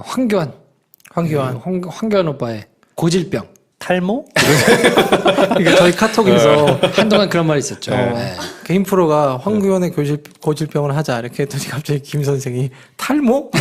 황교안. 황교안 오빠의 고질병. 탈모? 그러니까 저희 카톡에서 한동안 그런 말이 있었죠. 개인 프로가 황교안의 고질병을 하자 이렇게 했더니 갑자기 김 선생이 탈모?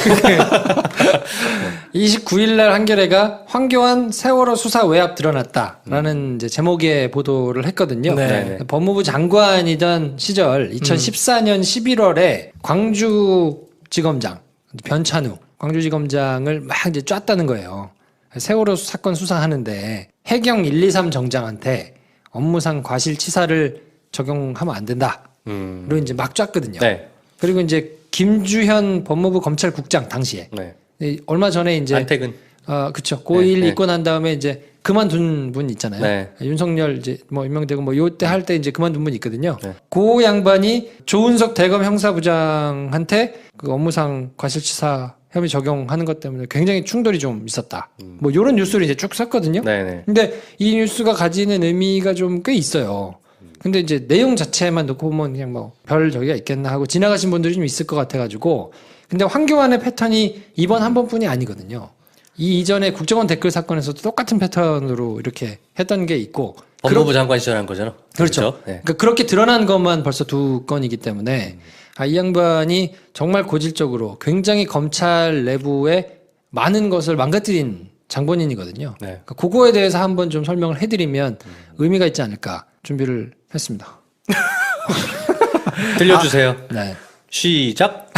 29일 날 한겨레가 황교안 세월호 수사 외압 드러났다라는 이제 제목의 보도를 했거든요. 네. 법무부 장관이던 시절 2014년 11월에 광주지검장 변찬우 광주지검장을 막 이제 쐈다는 거예요. 세월호 사건 수사하는데 해경 123 정장한테 업무상 과실치사를 적용하면 안 된다. 로 이제 막 쐈거든요. 네. 그리고 이제 김주현 법무부 검찰국장 당시에 네. 얼마 전에 이제 안택은. 그쵸. 고1 네. 입고 난 다음에 이제 그만둔 분 있잖아요. 네. 윤석열 이제 뭐 임명되고 뭐 요때 할 때 이제 그만둔 분 있거든요. 네. 그 양반이 조은석 대검 형사부장한테 그 업무상 과실치사 혐의 적용하는 것 때문에 굉장히 충돌이 좀 있었다. 뭐 요런 뉴스를 이제 쭉 썼거든요. 네네. 근데 이 뉴스가 가지는 의미가 좀 꽤 있어요. 근데 이제 내용 자체만 놓고 보면 그냥 뭐 별 저기가 있겠나 하고 지나가신 분들이 좀 있을 것 같아가지고. 근데 황교안의 패턴이 이번 한 번뿐이 아니거든요. 이 이전에 국정원 댓글 사건에서도 똑같은 패턴으로 이렇게 했던 게 있고. 법무부 장관 시절 한 거잖아. 그렇죠. 네. 그러니까 그렇게 드러난 것만 벌써 2건이기 때문에 이 양반이 정말 고질적으로 굉장히 검찰 내부에 많은 것을 망가뜨린 장본인이거든요. 네. 그러니까 그거에 대해서 한번 좀 설명을 해드리면 의미가 있지 않을까 준비를 했습니다. 들려주세요. 네. 시작.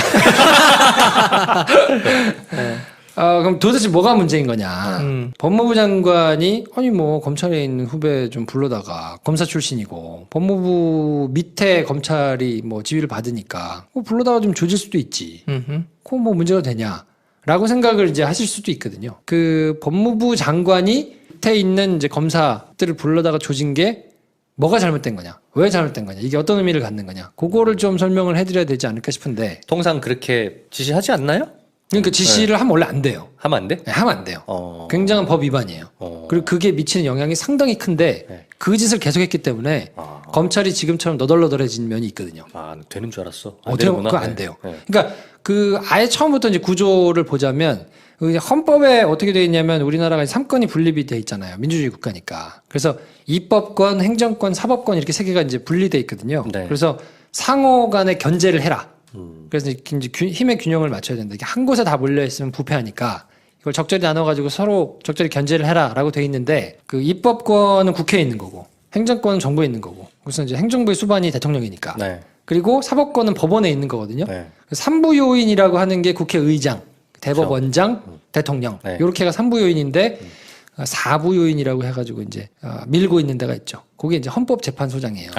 그럼 도대체 뭐가 문제인 거냐. 법무부 장관이 아니 뭐 검찰에 있는 후배 좀 불러다가 검사 출신이고 법무부 밑에 검찰이 뭐 지휘를 받으니까 뭐 불러다가 좀 조질 수도 있지. 그거 뭐 문제가 되냐. 라고 생각을 이제 하실 수도 있거든요. 그 법무부 장관이 밑에 있는 이제 검사들을 불러다가 조진 게 뭐가 잘못된 거냐? 왜 잘못된 거냐? 이게 어떤 의미를 갖는 거냐? 그거를 좀 설명을 해드려야 되지 않을까 싶은데. 통상 그렇게 지시하지 않나요? 그러니까 지시를 하면 원래 안 돼요. 하면 안 돼? 네, 하면 안 돼요. 굉장한 법 위반이에요. 그리고 그게 미치는 영향이 상당히 큰데 네. 그 짓을 계속했기 때문에 검찰이 지금처럼 너덜너덜해진 면이 있거든요. 되는 줄 알았어. 어떻게 되는구나. 그거 안 돼요. 네. 그러니까 그 아예 처음부터 이제 구조를 보자면 헌법에 어떻게 되어 있냐면 우리나라가 3권이 분립이 돼 있잖아요. 민주주의 국가니까. 그래서 입법권, 행정권, 사법권 이렇게 세 개가 이제 분리돼 있거든요. 네. 그래서 상호 간에 견제를 해라. 그래서 이제 힘의 균형을 맞춰야 된다. 이게 한 곳에 다 몰려 있으면 부패하니까 이걸 적절히 나눠가지고 서로 적절히 견제를 해라라고 돼 있는데 그 입법권은 국회에 있는 거고 행정권은 정부에 있는 거고 그래서 이제 행정부의 수반이 대통령이니까 네. 그리고 사법권은 법원에 있는 거거든요. 네. 삼부요인이라고 하는 게 국회의장, 대법원장, 대통령 네. 이렇게가 삼부요인인데 사부요인이라고 해가지고 이제 밀고 있는 데가 있죠. 그게 이제 헌법재판소장이에요.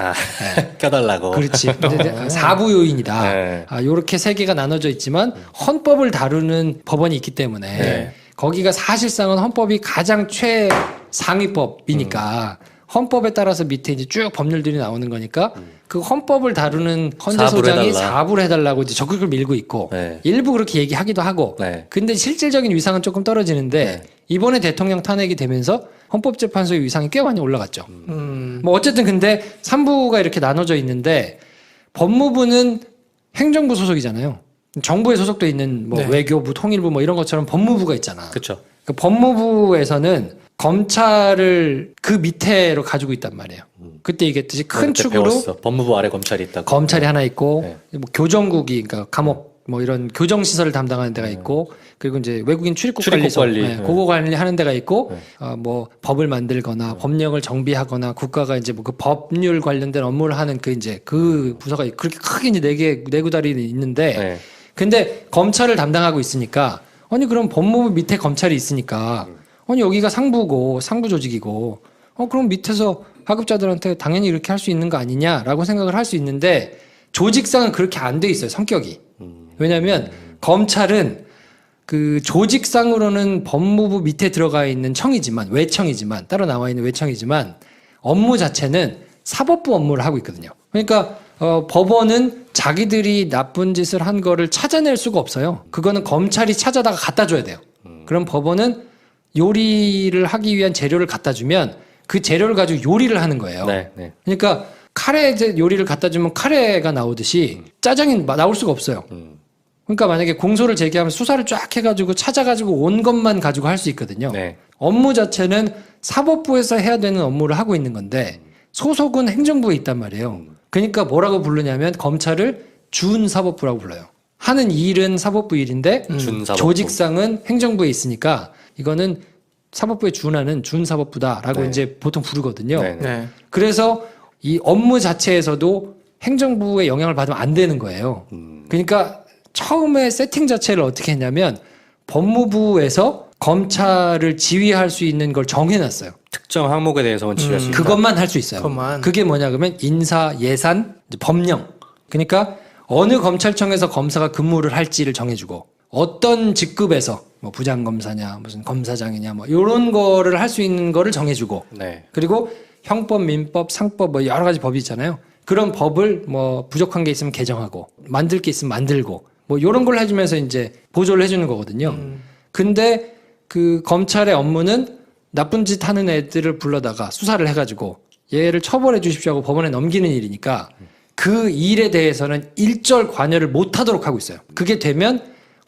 껴달라고. 그렇지. 근데 사부요인이다. 네. 요렇게 세 개가 나눠져 있지만 헌법을 다루는 법원이 있기 때문에 네. 거기가 사실상은 헌법이 가장 최상위법이니까 헌법에 따라서 밑에 이제 쭉 법률들이 나오는 거니까 그 헌법을 다루는 헌재소장이 사부를 해달라고 이제 적극을 밀고 있고 네. 일부 그렇게 얘기하기도 하고 네. 근데 실질적인 위상은 조금 떨어지는데 네. 이번에 대통령 탄핵이 되면서 헌법재판소의 위상이 꽤 많이 올라갔죠. 뭐 어쨌든 근데 3부가 이렇게 나눠져 있는데 법무부는 행정부 소속이잖아요. 정부에 소속돼 있는 뭐 네. 외교부, 통일부 뭐 이런 것처럼 법무부가 있잖아. 그렇죠. 그 법무부에서는 검찰을 그 밑에로 가지고 있단 말이에요. 그때 얘기했듯이 큰 축으로 배웠어. 법무부 아래 검찰이 있다고. 검찰이 하나 있고 네. 뭐 교정국이 그러니까 감옥 뭐 이런 교정 시설을 담당하는 데가 있고 그리고 이제 외국인 출입국 관리소 관리. 네, 그거 관리하는 데가 있고 뭐 법을 만들거나 법령을 정비하거나 국가가 이제 뭐 그 법률 관련된 업무를 하는 그 이제 그 부서가 그렇게 크게 이제 네 구다리 있는데 네. 근데 검찰을 담당하고 있으니까 아니 그럼 법무부 밑에 검찰이 있으니까 아니 여기가 상부고 상부 조직이고 그럼 밑에서 하급자들한테 당연히 이렇게 할 수 있는 거 아니냐라고 생각을 할 수 있는데 조직상은 그렇게 안 돼 있어요. 성격이. 왜냐하면 검찰은 그 조직상으로는 법무부 밑에 들어가 있는 청이지만 외청이지만 따로 나와 있는 외청이지만 업무 자체는 사법부 업무를 하고 있거든요. 그러니까 법원은 자기들이 나쁜 짓을 한 거를 찾아낼 수가 없어요. 그거는 검찰이 찾아다가 갖다 줘야 돼요. 그럼 법원은 요리를 하기 위한 재료를 갖다 주면 그 재료를 가지고 요리를 하는 거예요. 네. 네. 그러니까 카레 요리를 갖다 주면 카레가 나오듯이 짜장이 나올 수가 없어요. 그러니까 만약에 공소를 제기하면 수사를 쫙 해가지고 찾아가지고 온 것만 가지고 할 수 있거든요. 네. 업무 자체는 사법부에서 해야 되는 업무를 하고 있는 건데 소속은 행정부에 있단 말이에요. 그러니까 뭐라고 부르냐면 검찰을 준사법부라고 불러요. 하는 일은 사법부 일인데 준사법부. 조직상은 행정부에 있으니까 이거는 사법부에 준하는 준사법부다라고 네. 이제 보통 부르거든요. 네. 네. 그래서 이 업무 자체에서도 행정부의 영향을 받으면 안 되는 거예요. 그러니까 처음에 세팅 자체를 어떻게 했냐면 법무부에서 검찰을 지휘할 수 있는 걸 정해놨어요. 특정 항목에 대해서만 지휘할 수 있다. 그것만 할 수 있어요. 그것만. 그게 뭐냐 그러면 인사, 예산, 이제 법령. 그러니까 어느 검찰청에서 검사가 근무를 할지를 정해주고 어떤 직급에서 뭐 부장검사냐 무슨 검사장이냐 뭐 이런 거를 할 수 있는 거를 정해주고 네. 그리고 형법, 민법, 상법 뭐 여러 가지 법이 있잖아요. 그런 법을 뭐 부족한 게 있으면 개정하고 만들 게 있으면 만들고 뭐 이런 걸 해주면서 이제 보조를 해주는 거거든요. 근데 그 검찰의 업무는 나쁜 짓 하는 애들을 불러다가 수사를 해가지고 얘를 처벌해 주십시오 하고 법원에 넘기는 일이니까 그 일에 대해서는 일절 관여를 못하도록 하고 있어요. 그게 되면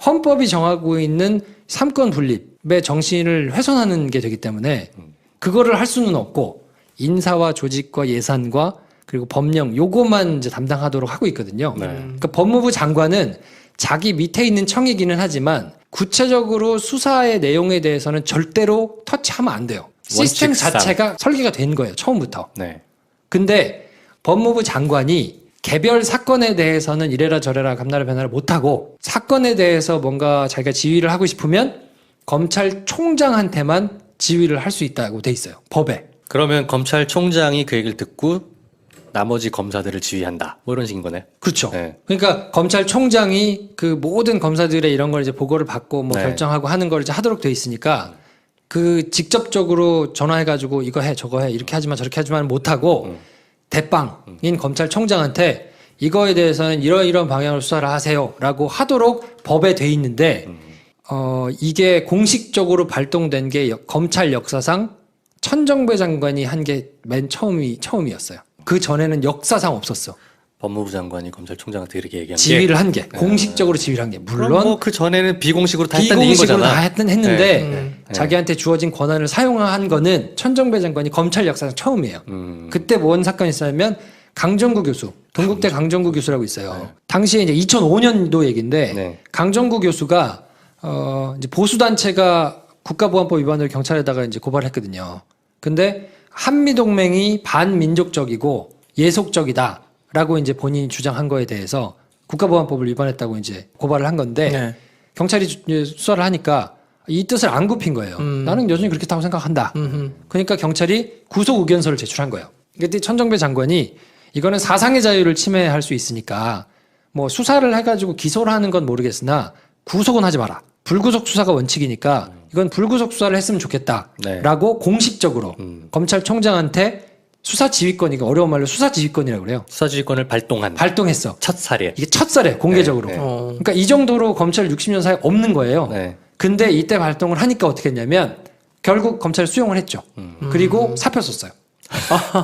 헌법이 정하고 있는 삼권 분립의 정신을 훼손하는 게 되기 때문에 그거를 할 수는 없고 인사와 조직과 예산과 그리고 법령 요거만 이제 담당하도록 하고 있거든요. 네. 그러니까 법무부 장관은 자기 밑에 있는 청이기는 하지만 구체적으로 수사의 내용에 대해서는 절대로 터치하면 안 돼요. 시스템 원칙상. 자체가 설계가 된 거예요. 처음부터. 네. 근데 법무부 장관이 개별 사건에 대해서는 이래라 저래라 감나라 변화를 못하고 사건에 대해서 뭔가 자기가 지휘를 하고 싶으면 검찰총장한테만 지휘를 할 수 있다고 돼 있어요. 법에. 그러면 검찰총장이 그 얘기를 듣고 나머지 검사들을 지휘한다. 뭐 이런 식인 거네. 그렇죠. 네. 그러니까 검찰총장이 그 모든 검사들의 이런 걸 이제 보고를 받고 뭐 네. 결정하고 하는 걸 이제 하도록 돼 있으니까 그 직접적으로 전화해가지고 이거 해 저거 해 이렇게 하지만 저렇게 하지만 못하고 대빵인 검찰총장한테 이거에 대해서는 이런 방향으로 수사를 하세요라고 하도록 법에 돼 있는데 이게 공식적으로 발동된 게 검찰 역사상 천정배 장관이 한 게 맨 처음이었어요. 그 전에는 역사상 없었어. 법무부 장관이 검찰총장한테 이렇게 얘기한 지휘를 한 게 공식적으로 지휘를 한 게 물론 뭐그 전에는 비공식으로 다 했던 얘기인 비공식으로 거잖아. 다 했는데 네. 자기한테 주어진 권한을 사용한 거는 천정배 장관이 검찰 역사상 처음이에요. 그때 뭔 사건이 있었냐면 강정구 교수, 동국대 강정구 교수라고 있어요. 당시에 이제 2005년도 얘기인데 네. 강정구 교수가 이제 보수 단체가 국가보안법 위반으로 경찰에다가 이제 고발했거든요. 근데 한미 동맹이 반민족적이고 예속적이다라고 이제 본인이 주장한 거에 대해서 국가보안법을 위반했다고 이제 고발을 한 건데 네. 경찰이 수사를 하니까 이 뜻을 안 굽힌 거예요. 나는 여전히 그렇게 다고 생각한다. 그러니까 경찰이 구속 의견서를 제출한 거예요. 그때 천정배 장관이 이거는 사상의 자유를 침해할 수 있으니까 뭐 수사를 해가지고 기소를 하는 건 모르겠으나 구속은 하지 마라. 불구속 수사가 원칙이니까 이건 불구속 수사를 했으면 좋겠다라고 공식적으로 검찰총장한테 수사 지휘권, 이거 어려운 말로 수사 지휘권이라고 그래요. 수사지휘권을 발동한 발동했어. 첫 사례. 이게 첫 사례 공개적으로. 네, 네. 그러니까 이 정도로 검찰 60년 사이에 없는 거예요. 네. 근데 이때 발동을 하니까 어떻게 했냐면 결국 검찰 수용을 했죠. 그리고 사표 썼어요.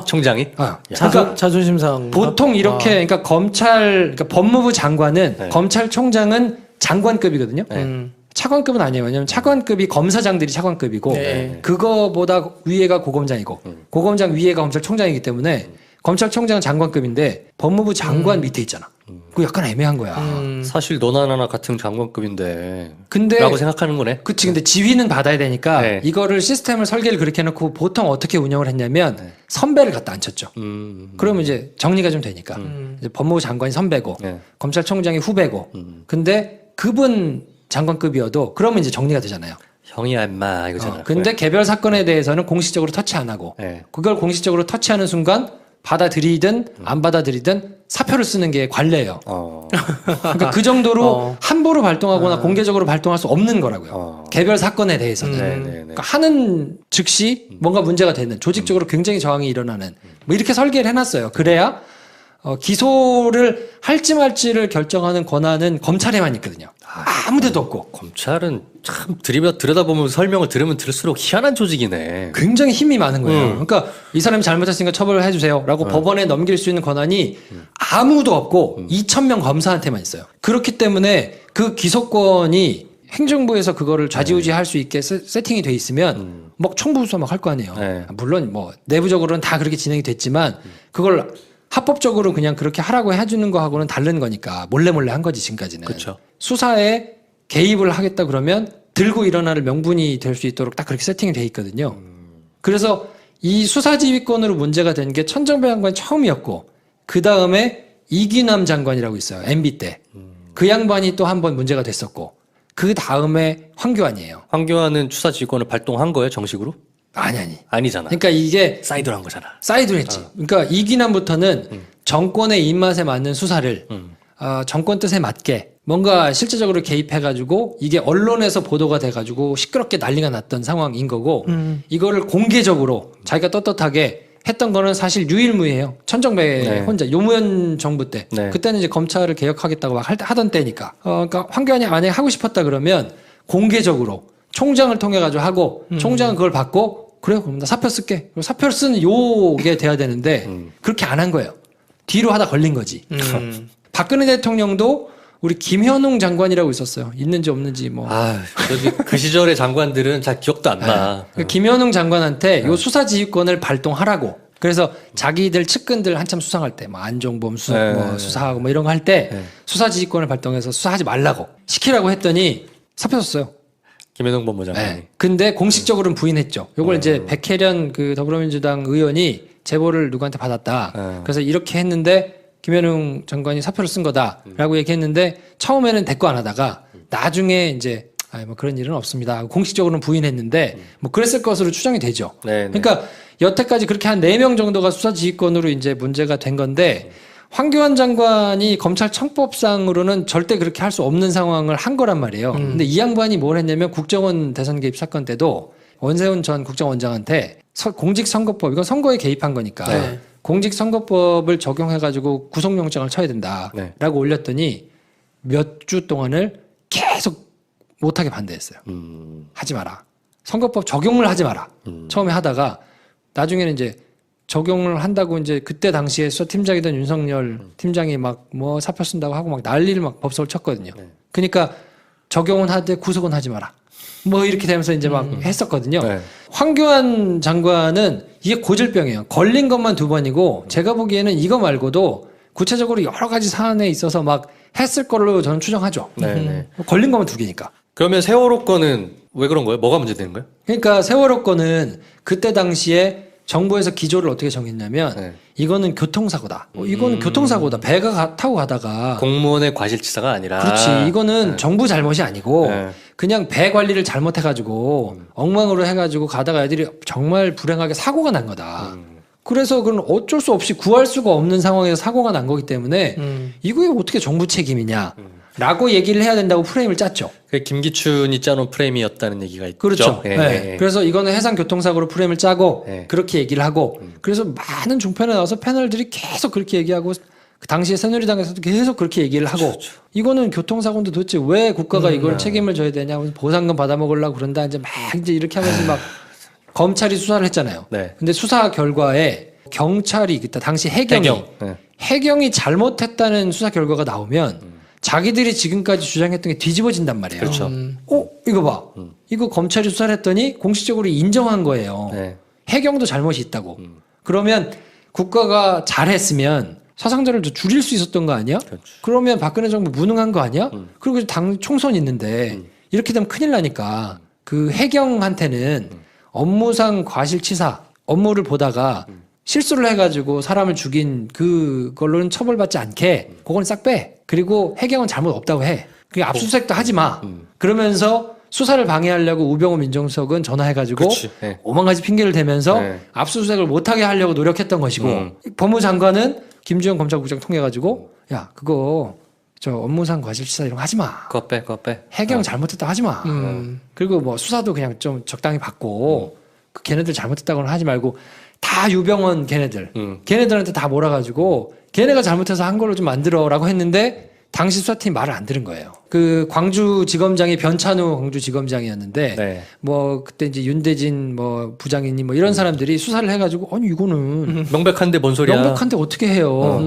총장이 그러니까 자존심 상한 보통 이렇게 그러니까 그러니까 법무부 장관은 네. 검찰총장은 장관급이거든요. 네. 차관급은 아니에요. 왜냐하면 차관급이 검사장들이 차관급이고 네. 그거보다 위에가 고검장이고 고검장 위에가 검찰총장이기 때문에 검찰총장은 장관급인데 법무부 장관 밑에 있잖아. 그거 약간 애매한 거야. 사실 너나 나나 같은 장관급인데 근데 라고 생각하는 거네. 그치. 근데 지휘는 받아야 되니까 네. 이거를 시스템을 설계를 그렇게 해놓고 보통 어떻게 운영을 했냐면 선배를 갖다 앉혔죠. 그러면 이제 정리가 좀 되니까. 이제 법무부 장관이 선배고 네. 검찰총장이 후배고. 근데 그분 장관급이어도 그러면 이제 정리가 되잖아요. 형이야 임마 이거잖아. 근데 개별 사건에 대해서는 공식적으로 터치 안 하고 네. 그걸 공식적으로 터치하는 순간 받아들이든 안 받아들이든 사표를 쓰는 게 관례예요. 그러니까 그 정도로 함부로 발동하거나 공개적으로 발동할 수 없는 거라고요. 개별 사건에 대해서는. 네, 네, 네. 그러니까 하는 즉시 뭔가 문제가 되는 조직적으로 굉장히 저항이 일어나는 뭐 이렇게 설계를 해놨어요. 그래야 기소를 할지 말지를 결정하는 권한은 검찰에만 있거든요. 아무데도 없고. 검찰은 참 들여다보면 설명을 들으면 들을수록 희한한 조직이네. 굉장히 힘이 많은 거예요. 그러니까 이 사람이 잘못했으니까 처벌을 해주세요라고 법원에 넘길 수 있는 권한이 아무도 없고 2,000명 검사한테만 있어요. 그렇기 때문에 그 기소권이 행정부에서 그거를 좌지우지할 수 있게 세팅이 돼 있으면 막 청부수사 막 할 거 아니에요. 네. 물론 뭐 내부적으로는 다 그렇게 진행이 됐지만 그걸 합법적으로 그냥 그렇게 하라고 해주는 거하고는 다른 거니까 몰래 한 거지 지금까지는. 그쵸. 수사에 개입을 하겠다 그러면 들고 일어나를 명분이 될 수 있도록 딱 그렇게 세팅이 돼 있거든요. 그래서 이 수사지휘권으로 문제가 된 게 천정배 장관이 처음이었고 그 다음에 이기남 장관이라고 있어요. MB 때. 그 양반이 또 한 번 문제가 됐었고 그 다음에 황교안이에요. 황교안은 수사지휘권을 발동한 거예요, 정식으로? 아니. 아니잖아. 그러니까 이게 사이드로 한 거잖아. 사이드를 했지. 그러니까 이기남부터는 정권의 입맛에 맞는 수사를 정권 뜻에 맞게 뭔가 실제적으로 개입해가지고 이게 언론에서 보도가 돼가지고 시끄럽게 난리가 났던 상황인 거고 이거를 공개적으로 자기가 떳떳하게 했던 거는 사실 유일무이해요. 천정배 네. 혼자 노무현 정부 때 네. 그때는 이제 검찰을 개혁하겠다고 막 하던 때니까 그러니까 황교안이 만약에 하고 싶었다 그러면 공개적으로 총장을 통해 가지고 하고 총장은 그걸 받고 그래요 그럼 나 사표 쓸게 그리고 사표를 쓰는 요게 돼야 되는데 그렇게 안 한 거예요. 뒤로 하다 걸린 거지. 박근혜 대통령도 우리 김현웅 장관이라고 있었어요. 있는지 없는지 뭐. 저기 그 시절의 장관들은 잘 기억도 안 나. 그 김현웅 장관한테 요 수사지휘권을 발동하라고. 그래서 자기들 측근들 한참 수상할 때, 뭐 안종범 수사하고 뭐 이런 거 할 때 수사지휘권을 발동해서 수사하지 말라고 시키라고 했더니 사표 썼어요. 김현웅 법무장관이. 네. 근데 공식적으로는 부인했죠. 요걸 이제 백혜련 그 더불어민주당 의원이 제보를 누구한테 받았다. 그래서 이렇게 했는데 김현웅 장관이 사표를 쓴 거다라고 얘기했는데 처음에는 대꾸 안 하다가 나중에 이제 뭐 그런 일은 없습니다. 공식적으로는 부인했는데 뭐 그랬을 것으로 추정이 되죠. 네, 네. 그러니까 여태까지 그렇게 한 4명 정도가 수사지휘권으로 이제 문제가 된 건데 황교안 장관이 검찰 청법상으로는 절대 그렇게 할 수 없는 상황을 한 거란 말이에요. 근데 이 양반이 뭘 했냐면 국정원 대선 개입 사건 때도 원세훈 전 국정원장한테 공직선거법 이건 선거에 개입한 거니까 네. 공직선거법을 적용해가지고 구속영장을 쳐야 된다라고 네. 올렸더니 몇 주 동안을 계속 못하게 반대했어요. 하지 마라. 선거법 적용을 하지 마라. 처음에 하다가 나중에는 이제 적용을 한다고 이제 그때 당시에 수사팀장이던 윤석열 팀장이 막 뭐 사표 쓴다고 하고 막 난리를 막 법석을 쳤거든요. 그러니까 적용은 하되 구속은 하지 마라. 뭐 이렇게 되면서 이제 막 했었거든요. 네. 황교안 장관은 이게 고질병이에요. 걸린 것만 2번이고 제가 보기에는 이거 말고도 구체적으로 여러 가지 사안에 있어서 막 했을 걸로 저는 추정하죠. 네. 걸린 것만 2개니까. 그러면 세월호 건은 왜 그런 거예요? 뭐가 문제되는 거예요? 그러니까 세월호 건은 그때 당시에 정부에서 기조를 어떻게 정했냐면 네. 이거는 교통사고다. 이거는 교통사고다. 배가 타고 가다가 공무원의 과실치사가 아니라. 그렇지. 이거는 정부 잘못이 아니고 네. 그냥 배 관리를 잘못해가지고 엉망으로 해가지고 가다가 애들이 정말 불행하게 사고가 난 거다. 그래서 그건 어쩔 수 없이 구할 수가 없는 상황에서 사고가 난 거기 때문에 이거에 어떻게 정부 책임이냐. 라고 얘기를 해야 된다고 프레임을 짰죠. 그게 김기춘이 짜놓은 프레임이었다는 얘기가 있죠. 그렇죠. 예, 네. 예. 그래서 이거는 해상교통사고로 프레임을 짜고 네. 그렇게 얘기를 하고 그래서 많은 종편에 나와서 패널들이 계속 그렇게 얘기하고 그 당시에 새누리당에서도 계속 그렇게 얘기를 하고 이거는 교통사고인데 도대체 왜 국가가 이걸 책임을 져야 되냐 무슨 보상금 받아먹으려고 그런다 이제 막 이제 이렇게 하면서 막 검찰이 수사를 했잖아요. 네. 근데 수사 결과에 경찰이 그때 당시 해경이 네. 해경이 잘못했다는 수사 결과가 나오면 자기들이 지금까지 주장했던 게 뒤집어진단 말이에요. 그렇죠. 이거 봐. 이거 검찰이 수사를 했더니 공식적으로 인정한 거예요. 네. 해경도 잘못이 있다고. 그러면 국가가 잘했으면 사상자를 더 줄일 수 있었던 거 아니야? 그렇죠. 그러면 박근혜 정부 무능한 거 아니야? 그리고 당 총선 있는데 이렇게 되면 큰일 나니까 그 해경한테는 업무상 과실치사 업무를 보다가 실수를 해가지고 사람을 죽인 그걸로는 처벌받지 않게 그거는 싹 빼. 그리고 해경은 잘못 없다고 해. 그게 압수수색도 하지 마. 그러면서 수사를 방해하려고 우병우 민정수석은 전화해가지고 그렇지. 네. 오만 가지 핑계를 대면서 네. 압수수색을 못하게 하려고 노력했던 것이고 법무장관은 김주영 검찰국장 통해가지고 야 그거 저 업무상 과실치사 이런 거 하지 마. 그거 빼. 해경 잘못했다 하지 마. 그리고 뭐 수사도 그냥 좀 적당히 받고 그 걔네들 잘못했다고는 하지 말고 다 유병원 걔네들한테 다 몰아가지고 걔네가 잘못해서 한 걸로 좀 만들어라고 했는데 당시 수사팀이 말을 안 들은 거예요. 그 광주지검장이 변찬우 광주지검장이었는데 네. 뭐 그때 이제 윤대진 뭐 부장님 뭐 이런 사람들이 수사를 해가지고 아니 이거는 명백한데 뭔 소리야? 명백한데 어떻게 해요?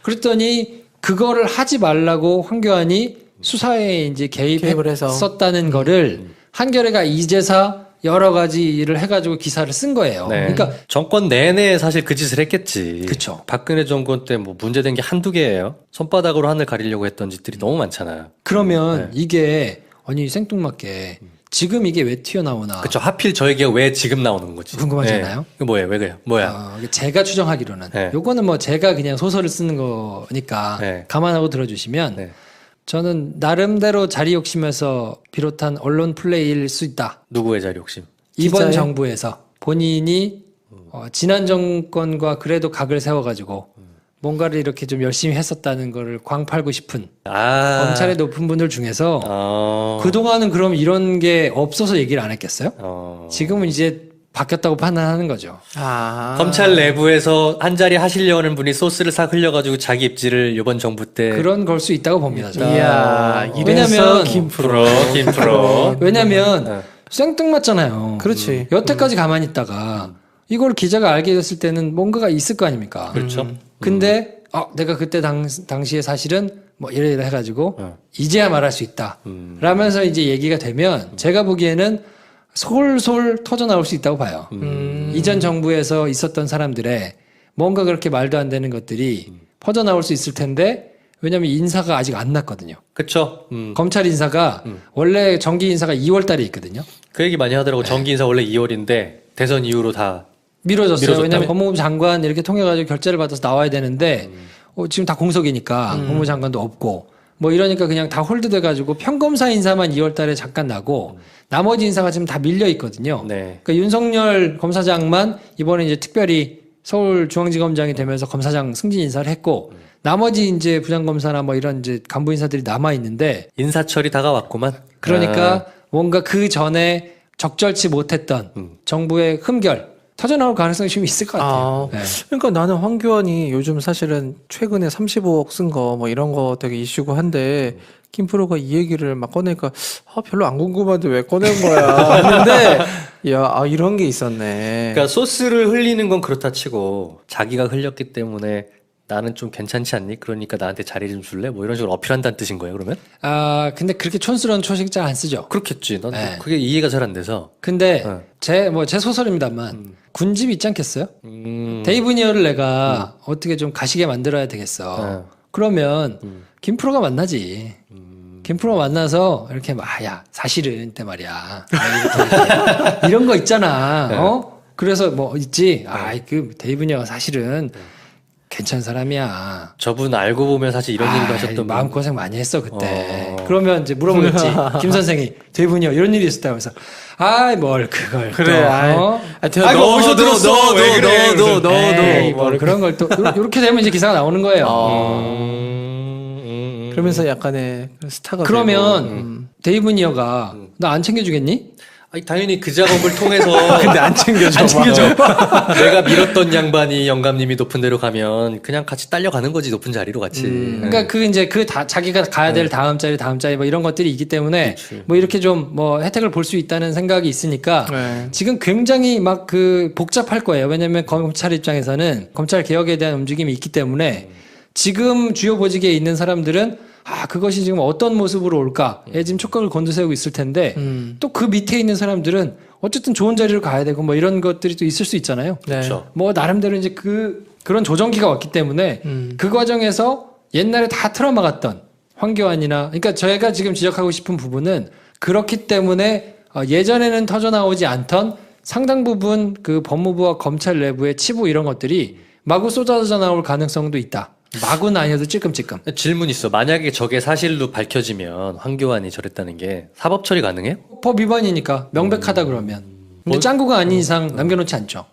그랬더니 그거를 하지 말라고 황교안이 수사에 이제 개입을 해서. 개입했었다는 거를 한겨레가 이제사 여러 가지 일을 해가지고 기사를 쓴 거예요. 네. 그러니까 정권 내내 사실 그 짓을 했겠지. 그쵸. 박근혜 정권 때 뭐 문제된 게 한두 개예요. 손바닥으로 하늘 가리려고 했던 짓들이 너무 많잖아요. 그러면 이게 아니 생뚱맞게 지금 이게 왜 튀어나오나 그쵸. 하필 저 얘기가 왜 지금 나오는 거지? 궁금하잖아요. 네. 이거 뭐예요? 왜 그래요? 뭐야? 제가 추정하기로는 네. 요거는 뭐 제가 그냥 소설을 쓰는 거니까 네. 감안하고 들어주시면 네. 저는 나름대로 자리 욕심에서 비롯한 언론 플레이일 수 있다. 누구의 자리 욕심? 이번 기자의? 정부에서 본인이 지난 정권과 그래도 각을 세워가지고 뭔가를 이렇게 좀 열심히 했었다는 거를 광팔고 싶은 검찰의 높은 분들 중에서 그동안은 그럼 이런 게 없어서 얘기를 안 했겠어요? 지금은 이제 바뀌었다고 판단하는 거죠. 검찰 내부에서 한 자리 하시려는 분이 소스를 싹 흘려가지고 자기 입지를 이번 정부 때 그런 걸 수 있다고 봅니다. 저는. 이야, 왜냐면 이래서 김프로. 김프로. 왜냐면 생뚱맞잖아요. 그렇지. 여태까지 가만히 있다가 이걸 기자가 알게 됐을 때는 뭔가가 있을 거 아닙니까? 그렇죠. 근데 내가 그때 당시에 사실은 뭐 이래 해가지고 이제야 말할 수 있다. 라면서 이제 얘기가 되면 제가 보기에는 솔솔 터져 나올 수 있다고 봐요. 이전 정부에서 있었던 사람들의 뭔가 그렇게 말도 안 되는 것들이 퍼져 나올 수 있을 텐데 왜냐하면 인사가 아직 안 났거든요. 그렇죠. 검찰 인사가 원래 정기 인사가 2월 달에 있거든요. 그 얘기 많이 하더라고. 정기 인사 원래 2월인데 대선 이후로 다 미뤄졌어요. 미뤄졌다며? 왜냐하면 법무부 장관 이렇게 통해가지고 결재를 받아서 나와야 되는데 지금 다 공석이니까 법무부 장관도 없고 뭐 이러니까 그냥 다 홀드돼가지고 평검사 인사만 2월 달에 잠깐 나고 나머지 인사가 지금 다 밀려 있거든요. 네. 그러니까 윤석열 검사장만 이번에 이제 특별히 서울중앙지검장이 되면서 검사장 승진 인사를 했고 나머지 이제 부장검사나 뭐 이런 이제 간부 인사들이 남아 있는데 인사철이 다가왔구만. 그러니까 뭔가 그 전에 적절치 못했던 정부의 흠결 터져나올 가능성이 좀 있을 것 같아요. 네. 그러니까 나는 황교안이 요즘 사실은 최근에 35억 쓴 거 뭐 이런 거 되게 이슈고 한데 김프로가 이 얘기를 막 꺼내니까 별로 안 궁금한데 왜 꺼낸 거야 했는데 이런 게 있었네. 그러니까 소스를 흘리는 건 그렇다 치고 자기가 흘렸기 때문에 나는 좀 괜찮지 않니? 그러니까 나한테 자리 좀 줄래? 뭐 이런 식으로 어필한다는 뜻인 거예요, 그러면? 근데 그렇게 촌스러운 초식 잘 안 쓰죠. 그렇겠지. 난 네. 그게 이해가 잘 안 돼서. 근데 제 소설입니다만 군집 있지 않겠어요? 데이브 니어를 내가 어떻게 좀 가시게 만들어야 되겠어. 그러면 김프로가 만나지. 김프로가 만나서 이렇게 야 사실은 때 말이야. 이렇게 이런 거 있잖아. 그래서 뭐 있지. 그 데이브 니어가 사실은 괜찮은 사람이야. 저분 알고 보면 사실 이런 얘기도 하셨던 마음고생 많이 했어 그때. 그러면 이제 물어보겠지. 김 선생이 데이브니어 이런 일이 있었다면서 뭘 그걸 그래. 또, 어디서 들었어? 왜 그래? 에이, 뭘 그런 걸 또 이렇게 되면 이제 기사가 나오는 거예요. 그러면서 약간의 스타가 그러면 데이브니어가 나 안 챙겨주겠니? 아니, 당연히 그 작업을 통해서 근데 안 챙겨줘. 내가 밀었던 양반이 영감님이 높은 데로 가면 그냥 같이 딸려가는 거지, 높은 자리로 같이. 그러니까 자기가 가야 될 다음 자리 뭐 이런 것들이 있기 때문에 그치. 뭐 이렇게 좀 뭐 혜택을 볼 수 있다는 생각이 있으니까 네. 지금 굉장히 막 복잡할 거예요. 왜냐하면 검찰 입장에서는 검찰 개혁에 대한 움직임이 있기 때문에 지금 주요 보직에 있는 사람들은 그것이 지금 어떤 모습으로 올까에 지금 촉각을 곤두세우고 있을 텐데 또 그 밑에 있는 사람들은 어쨌든 좋은 자리로 가야 되고 뭐 이런 것들이 또 있을 수 있잖아요. 네. 그렇죠. 뭐 나름대로 이제 그런 조정기가 왔기 때문에 그 과정에서 옛날에 다 트라우마 같던 황교안이나 그러니까 저희가 지금 지적하고 싶은 부분은 그렇기 때문에 예전에는 터져 나오지 않던 상당 부분 그 법무부와 검찰 내부의 치부 이런 것들이 마구 쏟아져 나올 가능성도 있다. 마구는 아니어도 찔끔찔끔. 질문 있어. 만약에 저게 사실로 밝혀지면 황교안이 저랬다는 게 사법 처리 가능해요? 법 위반이니까 명백하다 그러면. 근데 짱구가 아닌 이상 남겨놓지 않죠.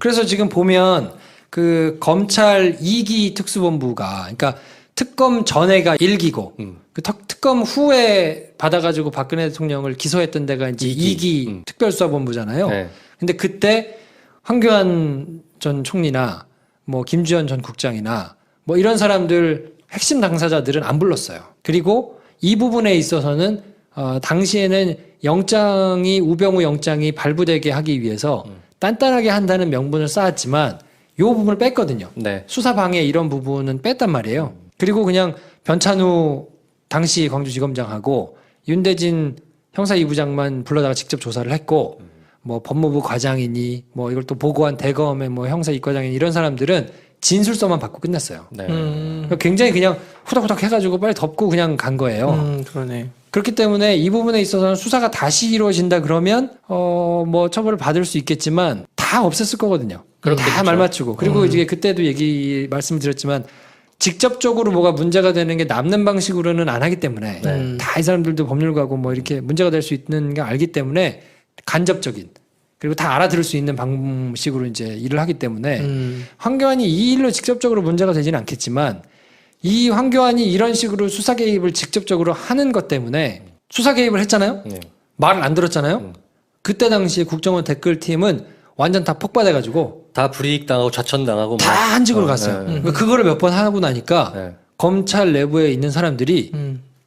그래서 지금 보면 그 검찰 2기 특수본부가 그러니까 특검 전에가 1기고 그 특검 후에 받아가지고 박근혜 대통령을 기소했던 데가 이제 2기 특별수사본부잖아요. 네. 근데 그때 황교안 전 총리나 뭐 김주현 전 국장이나 뭐 이런 사람들 핵심 당사자들은 안 불렀어요. 그리고 이 부분에 있어서는 당시에는 우병우 영장이 발부되게 하기 위해서 단단하게 한다는 명분을 쌓았지만 이 부분을 뺐거든요. 네. 수사 방해 이런 부분은 뺐단 말이에요. 그리고 그냥 변찬우 당시 광주지검장하고 윤대진 형사 2부장만 불러다가 직접 조사를 했고 뭐 법무부 과장이니 뭐 이걸 또 보고한 대검의 뭐 형사 2과장이니 이런 사람들은 진술서만 받고 끝냈어요. 네. 그러니까 굉장히 그냥 후닥후닥 해가지고 빨리 덮고 그냥 간 거예요. 그러네. 그렇기 때문에 이 부분에 있어서는 수사가 다시 이루어진다 그러면 뭐 처벌을 받을 수 있겠지만 다 없앴을 거거든요. 다 말 맞추고 그리고 이제 그때도 말씀을 드렸지만 직접적으로 뭐가 문제가 되는 게 남는 방식으로는 안 하기 때문에 다 이 사람들도 법률가고 뭐 이렇게 문제가 될 수 있는 게 알기 때문에 간접적인 그리고 다 알아들을 수 있는 방식으로 이제 일을 하기 때문에 황교안이 이 일로 직접적으로 문제가 되지는 않겠지만 이 황교안이 이런 식으로 수사 개입을 직접적으로 하는 것 때문에 수사 개입을 했잖아요. 네. 말을 안 들었잖아요. 그때 당시에 국정원 댓글팀은 완전 다 폭발해가지고 다 불이익 당하고 좌천 당하고 다 한직으로 갔어요. 그러니까 그거를 몇 번 하고 나니까 네. 검찰 내부에 있는 사람들이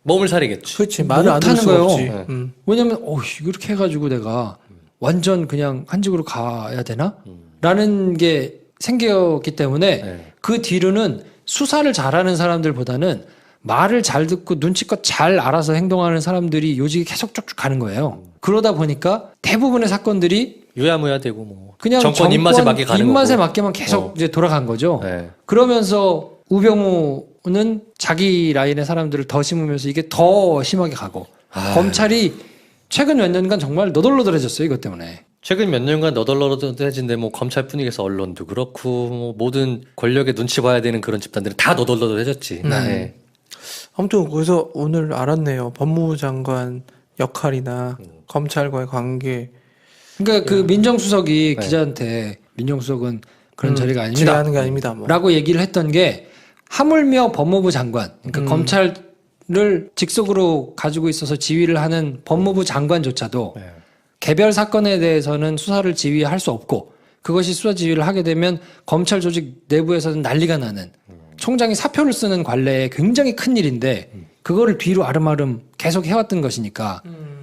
몸을 사리겠지. 그렇지. 말을 안 못하는 들을 수 거예요. 없지. 네. 왜냐면 이렇게 해가지고 내가 완전 그냥 한직으로 가야 되나? 라는 게 생겼기 때문에 네. 그 뒤로는 수사를 잘하는 사람들보다는 말을 잘 듣고 눈치껏 잘 알아서 행동하는 사람들이 요직이 계속 쭉쭉 가는 거예요. 그러다 보니까 대부분의 사건들이 유야무야 되고 뭐 그냥 정권 입맛에 맞게 가는 입맛에 거고. 맞게만 계속 이제 돌아간 거죠. 네. 그러면서 우병우는 자기 라인의 사람들을 더 심으면서 이게 더 심하게 가고 검찰이 최근 몇 년간 정말 너덜너덜해졌어요. 이것 때문에. 최근 몇 년간 너덜너덜해진데 뭐 검찰 뿐이겠어 언론도 그렇고 뭐 모든 권력의 눈치 봐야 되는 그런 집단들은 다 너덜너덜해졌지. 네. 아무튼 그래서 오늘 알았네요. 법무부 장관 역할이나 검찰과의 관계 그러니까 그 민정수석이 기자한테 민정수석은 그런 자리가 아닙니다. 지배하는 게 아닙니다. 뭐. 라고 얘기를 했던 게 하물며 법무부 장관, 그러니까 검찰을 직속으로 가지고 있어서 지휘를 하는 법무부 장관조차도 네. 개별 사건에 대해서는 수사를 지휘할 수 없고 그것이 수사 지휘를 하게 되면 검찰 조직 내부에서는 난리가 나는 총장이 사표를 쓰는 관례에 굉장히 큰 일인데 그거를 뒤로 아름아름 계속 해왔던 것이니까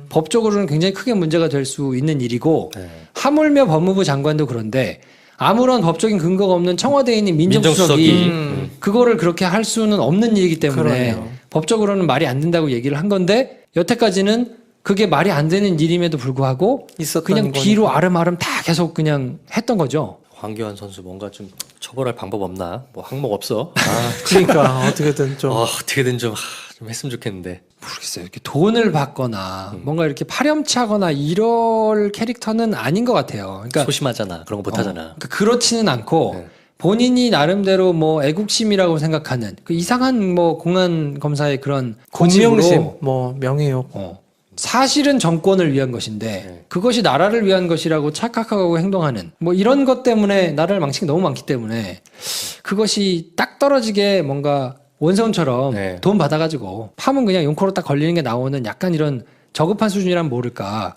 법적으로는 굉장히 크게 문제가 될 수 있는 일이고 네. 하물며 법무부 장관도 그런데 아무런 법적인 근거가 없는 청와대에 있는 민정수석이 그거를 그렇게 할 수는 없는 일이기 때문에 그러네요. 법적으로는 말이 안 된다고 얘기를 한 건데 여태까지는 그게 말이 안 되는 일임에도 불구하고 있었던 그냥 거니까. 뒤로 아름아름 다 계속 그냥 했던 거죠. 황교안 선수 뭔가 좀 처벌할 방법 없나? 뭐 항목 없어? 그러니까 어떻게든 좀 어떻게든 좀 했으면 좋겠는데. 모르겠어요. 이렇게 돈을 받거나 뭔가 이렇게 파렴치하거나 이럴 캐릭터는 아닌 것 같아요. 그러니까 소심하잖아. 그런 거 못하잖아. 그러니까 그렇지는 않고 네. 본인이 나름대로 뭐 애국심이라고 생각하는 그 이상한 뭐 공안 검사의 그런 고집으로 공명심, 뭐 명예욕. 사실은 정권을 위한 것인데 그것이 나라를 위한 것이라고 착각하고 행동하는 뭐 이런 것 때문에 나라를 망친 게 너무 많기 때문에 그것이 딱 떨어지게 뭔가 원성처럼 네. 돈 받아가지고 파면 그냥 용코로 딱 걸리는 게 나오는 약간 이런 저급한 수준이란 모를까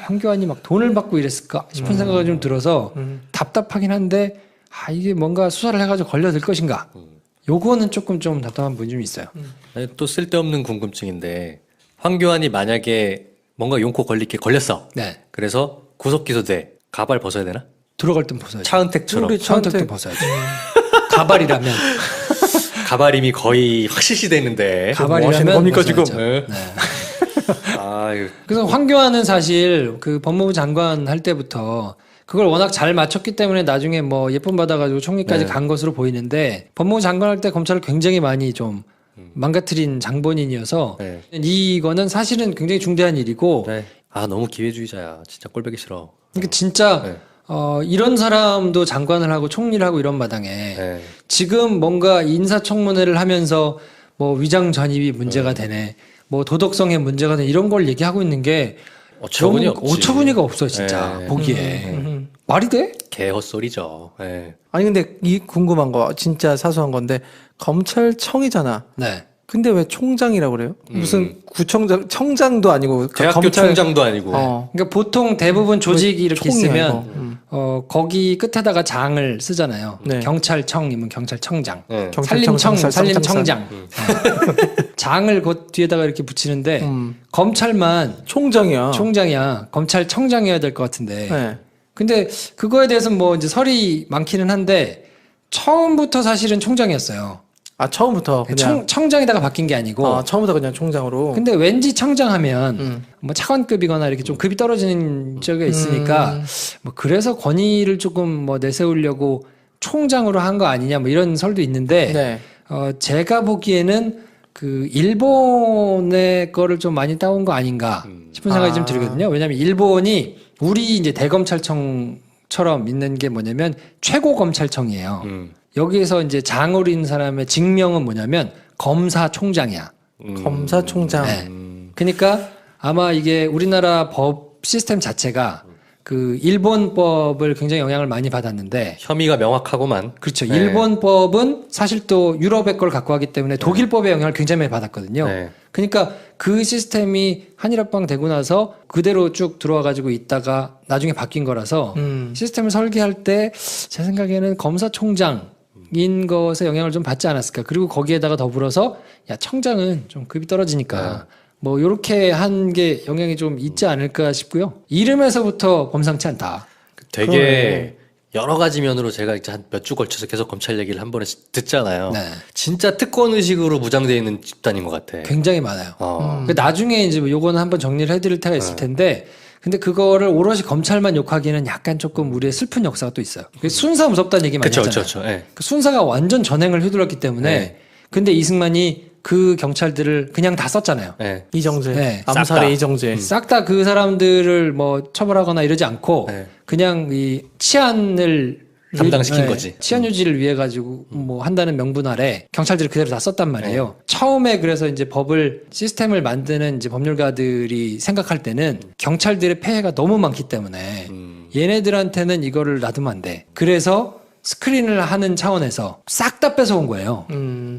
황교안이 막 돈을 받고 이랬을까 싶은 생각이 좀 들어서 답답하긴 한데 이게 뭔가 수사를 해가지고 걸려들 것인가 요거는 조금 좀 답답한 부분이 좀 있어요. 또 쓸데없는 궁금증인데 황교안이 만약에 뭔가 용코 걸렸어. 네. 그래서 구속 기소돼. 가발 벗어야 되나? 들어갈 땐 벗어야죠. 차은택처럼. 우리 차은택도 차은택. 벗어야죠. 가발이라면 가발임이 거의 확실시 되는데. 뭐 하시는 겁니까, 지금? 네. 아유. 그래서 황교안은 사실 그 법무부 장관 할 때부터 그걸 워낙 잘 맞췄기 때문에 나중에 뭐 예쁨 받아가지고 총리까지 간 것으로 보이는데 법무부 장관 할 때 검찰을 굉장히 많이 좀 망가뜨린 장본인이어서 네. 이거는 사실은 굉장히 중대한 일이고 네. 너무 기회주의자야. 진짜 꼴보기 싫어. 그러니까 진짜 네. 이런 사람도 장관을 하고 총리를 하고 이런 마당에 네. 지금 뭔가 인사청문회를 하면서 뭐 위장 전입이 문제가 되네, 뭐 도덕성에 문제가 되네 이런 걸 얘기하고 있는 게 어처구니 너무 없지. 어처구니가 없어 진짜 네. 보기에 말이 돼? 개 헛소리죠. 네. 아니 근데 이 궁금한 거 진짜 사소한 건데 검찰청이잖아. 네. 근데 왜 총장이라고 그래요? 무슨 구청장, 청장도 아니고 대학교 총장도 아니고. 그러니까 보통 대부분 조직이 이렇게 총이야, 있으면 이거. 거기 끝에다가 장을 쓰잖아요. 네. 경찰청이면 경찰청장, 네. 산림청, 경찰청, 산림청장. 장을 그 뒤에다가 이렇게 붙이는데 검찰만 총장이야. 총장이야. 검찰청장이어야 될 것 같은데. 네. 근데 그거에 대해서 뭐 이제 설이 많기는 한데 처음부터 사실은 총장이었어요. 아 처음부터 그냥 청장에다가 바뀐 게 아니고. 처음부터 그냥 총장으로. 근데 왠지 청장하면 뭐 차관급이거나 이렇게 좀 급이 떨어지는 적이 있으니까 뭐 그래서 권위를 조금 뭐 내세우려고 총장으로 한 거 아니냐 뭐 이런 설도 있는데 네. 제가 보기에는 그 일본의 거를 좀 많이 따온 거 아닌가 싶은 생각이 좀 들거든요. 왜냐하면 일본이 우리 이제 대검찰청처럼 있는 게 뭐냐면 최고검찰청이에요. 여기에서 이제 장으로 있는 사람의 직명은 뭐냐면 검사총장이야. 검사총장. 네. 그러니까 아마 이게 우리나라 법 시스템 자체가 그 일본법을 굉장히 영향을 많이 받았는데 혐의가 명확하고만. 그렇죠. 네. 일본법은 사실 또 유럽의 걸 갖고 하기 때문에 독일법의 영향을 굉장히 많이 받았거든요. 네. 그러니까 그 시스템이 한일합방 되고 나서 그대로 쭉 들어와 가지고 있다가 나중에 바뀐 거라서 시스템을 설계할 때 제 생각에는 검사총장인 것에 영향을 좀 받지 않았을까. 그리고 거기에다가 더불어서 야 청장은 좀 급이 떨어지니까 뭐 요렇게 한 게 영향이 좀 있지 않을까 싶고요. 이름에서부터 범상치 않다. 되게 그러네. 여러 가지 면으로 제가 이제 한 몇 주 걸쳐서 계속 검찰 얘기를 한 번에 듣잖아요. 네. 진짜 특권 의식으로 무장되어 있는 집단인 것 같아. 굉장히 많아요. 그 나중에 이제 뭐 요거는 한번 정리를 해드릴 때가 있을 텐데, 근데 그거를 오롯이 검찰만 욕하기는 약간 조금 우리의 슬픈 역사가 또 있어요. 순사 무섭다는 얘기 많이 그렇죠, 하잖아요. 그렇죠. 예. 그 순사가 완전 전횡을 휘둘렀기 때문에, 네. 근데 이승만이 그 경찰들을 그냥 다 썼잖아요. 예. 이정재. 네. 싹 다. 암살의 이정재. 싹 다 그 사람들을 뭐 처벌하거나 이러지 않고 네. 그냥 이 치안을 담당시킨 거지. 치안 유지를 위해 가지고 뭐 한다는 명분 아래 경찰들이 그대로 다 썼단 말이에요. 처음에 그래서 이제 법을 시스템을 만드는 이제 법률가들이 생각할 때는 경찰들의 폐해가 너무 많기 때문에 얘네들한테는 이거를 놔두면 안 돼. 그래서 스크린을 하는 차원에서 싹 다 뺏어온 거예요.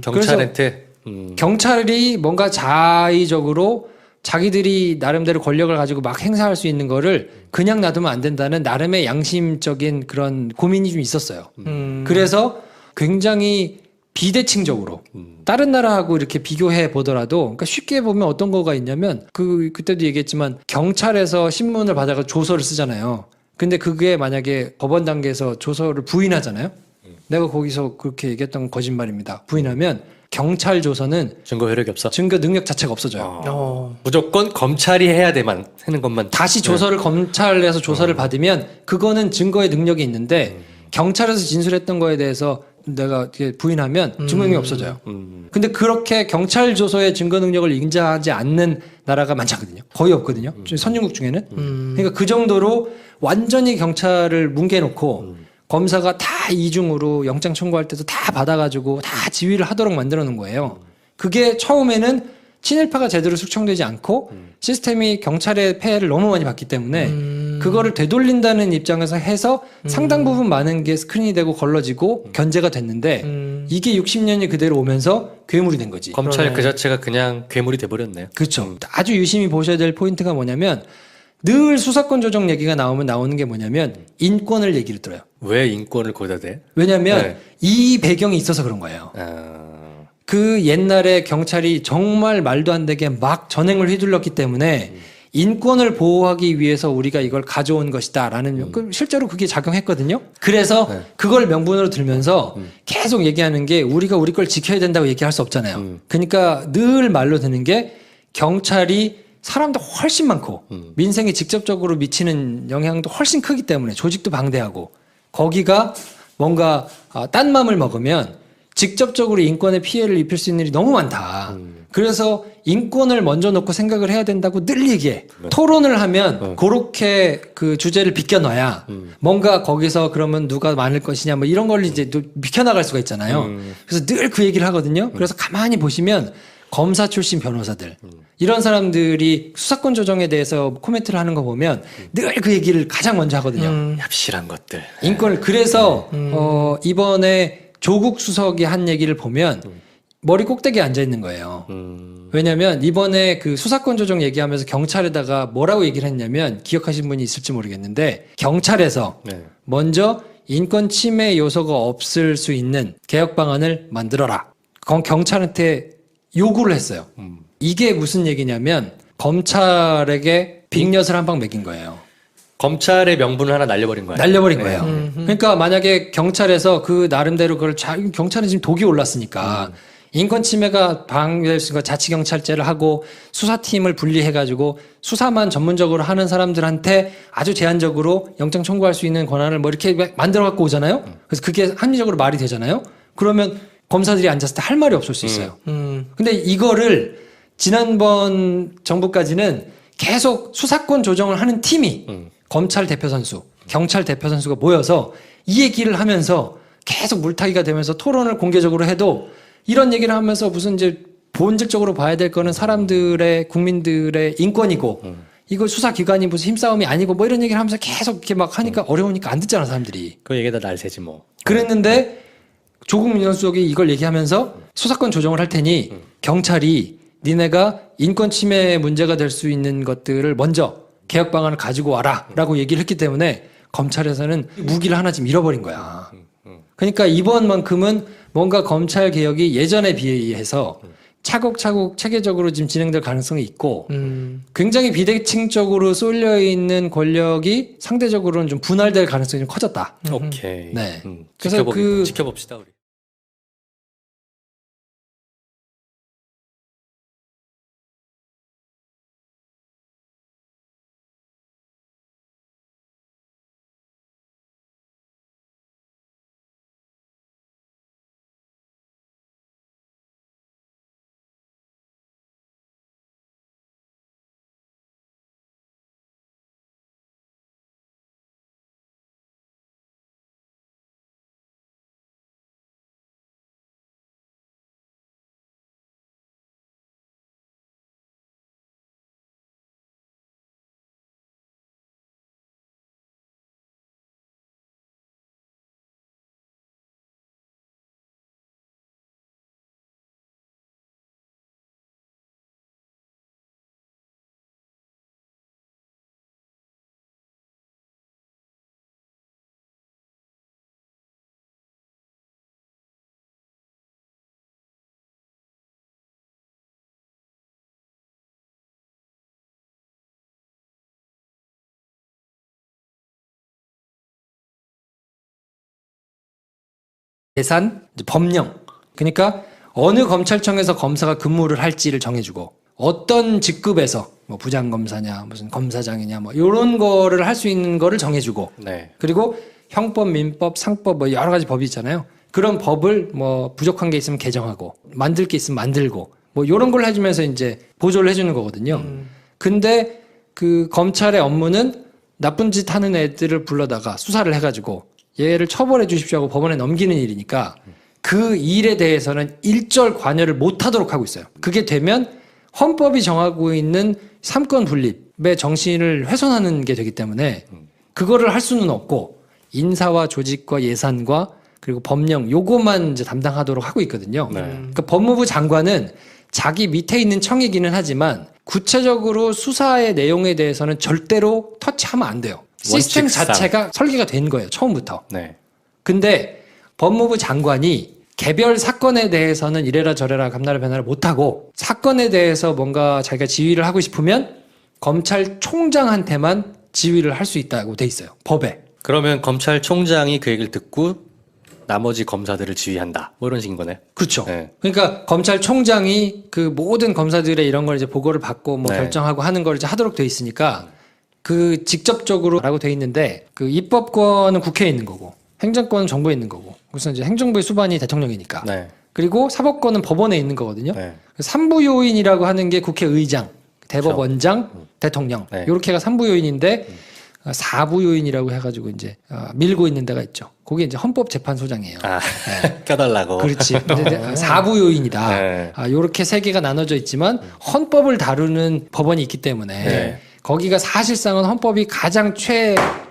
경찰한테 경찰이 뭔가 자의적으로 자기들이 나름대로 권력을 가지고 막 행사할 수 있는 거를 그냥 놔두면 안 된다는 나름의 양심적인 그런 고민이 좀 있었어요. 그래서 굉장히 비대칭적으로 다른 나라하고 이렇게 비교해 보더라도 그러니까 쉽게 보면 어떤 거가 있냐면 그때도 얘기했지만 경찰에서 신문을 받아가 조서를 쓰잖아요. 근데 그게 만약에 법원 단계에서 조서를 부인하잖아요. 내가 거기서 그렇게 얘기했던 건 거짓말입니다. 부인하면 경찰 조서는 증거 효력이 없어. 증거 능력 자체가 없어져요. 무조건 검찰이 해야 돼만 하는 것만. 다시 조서를 검찰에서 조서를 받으면 그거는 증거의 능력이 있는데 경찰에서 진술했던 거에 대해서 내가 이렇게 부인하면 증거 능력이 없어져요. 근데 그렇게 경찰 조서의 증거 능력을 인정하지 않는 나라가 많지 않거든요. 거의 없거든요. 선진국 중에는. 그러니까 그 정도로 완전히 경찰을 뭉개놓고 검사가 다 이중으로 영장 청구할 때도 다 받아가지고 다 지휘를 하도록 만들어 놓은 거예요. 그게 처음에는 친일파가 제대로 숙청되지 않고 시스템이 경찰의 폐해를 너무 많이 받기 때문에 그거를 되돌린다는 입장에서 해서 상당 부분 많은 게 스크린이 되고 걸러지고 견제가 됐는데 이게 60년이 그대로 오면서 괴물이 된 거지. 검찰 그러네. 그 자체가 그냥 괴물이 돼버렸네요. 그렇죠. 아주 유심히 보셔야 될 포인트가 뭐냐면 늘 수사권 조정 얘기가 나오면 나오는 게 뭐냐면 인권을 얘기를 들어요. 왜 인권을 거기다 대? 왜냐하면 네. 이 배경이 있어서 그런 거예요. 그 옛날에 경찰이 정말 말도 안 되게 막 전횡을 휘둘렀기 때문에 인권을 보호하기 위해서 우리가 이걸 가져온 것이다라는 실제로 그게 작용했거든요. 그래서 그걸 명분으로 들면서 계속 얘기하는 게 우리가 우리 걸 지켜야 된다고 얘기할 수 없잖아요. 그러니까 늘 말로 드는 게 경찰이 사람도 훨씬 많고 민생에 직접적으로 미치는 영향도 훨씬 크기 때문에 조직도 방대하고 거기가 뭔가 딴 맘을 먹으면 직접적으로 인권에 피해를 입힐 수 있는 일이 너무 많다. 그래서 인권을 먼저 놓고 생각을 해야 된다고 늘 얘기해. 토론을 하면 그렇게 그 주제를 비껴놔야 뭔가 거기서 그러면 누가 많을 것이냐 뭐 이런 걸 이제 또 비켜나갈 수가 있잖아요. 그래서 늘 그 얘기를 하거든요. 그래서 가만히 보시면 검사 출신 변호사들 이런 사람들이 수사권 조정에 대해서 코멘트를 하는 거 보면 늘 그 얘기를 가장 먼저 하거든요. 얍실한 것들. 인권을 그래서 이번에 조국 수석이 한 얘기를 보면 머리 꼭대기에 앉아 있는 거예요. 왜냐면 이번에 그 수사권 조정 얘기하면서 경찰에다가 뭐라고 얘기를 했냐면 기억하신 분이 있을지 모르겠는데 경찰에서 네. 먼저 인권 침해 요소가 없을 수 있는 개혁 방안을 만들어라. 경찰한테 요구를 했어요. 이게 무슨 얘기냐면 검찰에게 빅엿을 한 방 먹인 거예요. 검찰의 명분을 하나 날려버린 거예요. 날려버린 거예요. 그러니까 만약에 경찰에서 그 나름대로 그걸 경찰은 지금 독이 올랐으니까 인권 침해가 방해될 수 있으니까 자치경찰제를 하고 수사팀을 분리해가지고 수사만 전문적으로 하는 사람들한테 아주 제한적으로 영장 청구할 수 있는 권한을 뭐 이렇게 만들어 갖고 오잖아요. 그래서 그게 합리적으로 말이 되잖아요. 그러면 검사들이 앉았을 때 할 말이 없을 수 있어요. 근데 이거를 지난번 정부까지는 계속 수사권 조정을 하는 팀이 검찰 대표 선수, 경찰 대표 선수가 모여서 이 얘기를 하면서 계속 물타기가 되면서 토론을 공개적으로 해도 이런 얘기를 하면서 무슨 이제 본질적으로 봐야 될 거는 사람들의 국민들의 인권이고 이거 수사기관이 무슨 힘싸움이 아니고 뭐 이런 얘기를 하면서 계속 이렇게 막 하니까 어려우니까 안 듣잖아 사람들이. 그 얘기다 날새지 뭐. 그랬는데 조국 민정수석이 이걸 얘기하면서 수사권 조정을 할 테니 경찰이 니네가 인권 침해 문제가 될 수 있는 것들을 먼저 개혁 방안을 가지고 와라라고 얘기를 했기 때문에 검찰에서는 무기를 하나 지금 잃어버린 거야. 그러니까 이번만큼은 뭔가 검찰 개혁이 예전에 비해서 차곡차곡 체계적으로 지금 진행될 가능성이 있고 굉장히 비대칭적으로 쏠려 있는 권력이 상대적으로는 좀 분할될 가능성이 좀 커졌다. 오케이. 네. 그래서 지켜봅시다 우리. 예산, 이제 법령. 그러니까 어느 검찰청에서 검사가 근무를 할지를 정해주고 어떤 직급에서 뭐 부장검사냐 무슨 검사장이냐 뭐 이런 거를 할 수 있는 거를 정해주고 네. 그리고 형법, 민법, 상법 뭐 여러 가지 법이 있잖아요. 그런 법을 뭐 부족한 게 있으면 개정하고 만들 게 있으면 만들고 뭐 이런 걸 해주면서 이제 보조를 해주는 거거든요. 근데 그 검찰의 업무는 나쁜 짓 하는 애들을 불러다가 수사를 해가지고 얘를 처벌해 주십시오 하고 법원에 넘기는 일이니까 그 일에 대해서는 일절 관여를 못 하도록 하고 있어요. 그게 되면 헌법이 정하고 있는 삼권 분립의 정신을 훼손하는 게 되기 때문에 그거를 할 수는 없고 인사와 조직과 예산과 그리고 법령 요거만 이제 담당하도록 하고 있거든요. 네. 그러니까 법무부 장관은 자기 밑에 있는 청이기는 하지만 구체적으로 수사의 내용에 대해서는 절대로 터치하면 안 돼요. 시스템 원칙상. 자체가 설계가 된 거예요. 처음부터. 네. 근데 법무부 장관이 개별 사건에 대해서는 이래라 저래라 감나라 변화를 못하고 사건에 대해서 뭔가 자기가 지휘를 하고 싶으면 검찰총장한테만 지휘를 할 수 있다고 돼 있어요. 법에. 그러면 검찰총장이 그 얘기를 듣고 나머지 검사들을 지휘한다. 뭐 이런 식인 거네. 그렇죠. 네. 그러니까 검찰총장이 그 모든 검사들의 이런 걸 이제 보고를 받고 뭐 네. 결정하고 하는 걸 이제 하도록 돼 있으니까 그 직접적으로라고 돼 있는데 그 입법권은 국회에 있는 거고 행정권은 정부에 있는 거고 그래서 이제 행정부의 수반이 대통령이니까 네. 그리고 사법권은 법원에 있는 거거든요. 네. 삼부 요인이라고 하는 게 국회의장, 대법원장, 대통령 네. 요렇게가 삼부 요인인데 사부 요인이라고 해가지고 이제 밀고 있는 데가 있죠. 그게 이제 헌법재판소장이에요. 아, 껴달라고. 그렇지. 근데 사부 요인이다. 네. 요렇게 세 개가 나눠져 있지만 헌법을 다루는 법원이 있기 때문에 네. 거기가 사실상은 헌법이 가장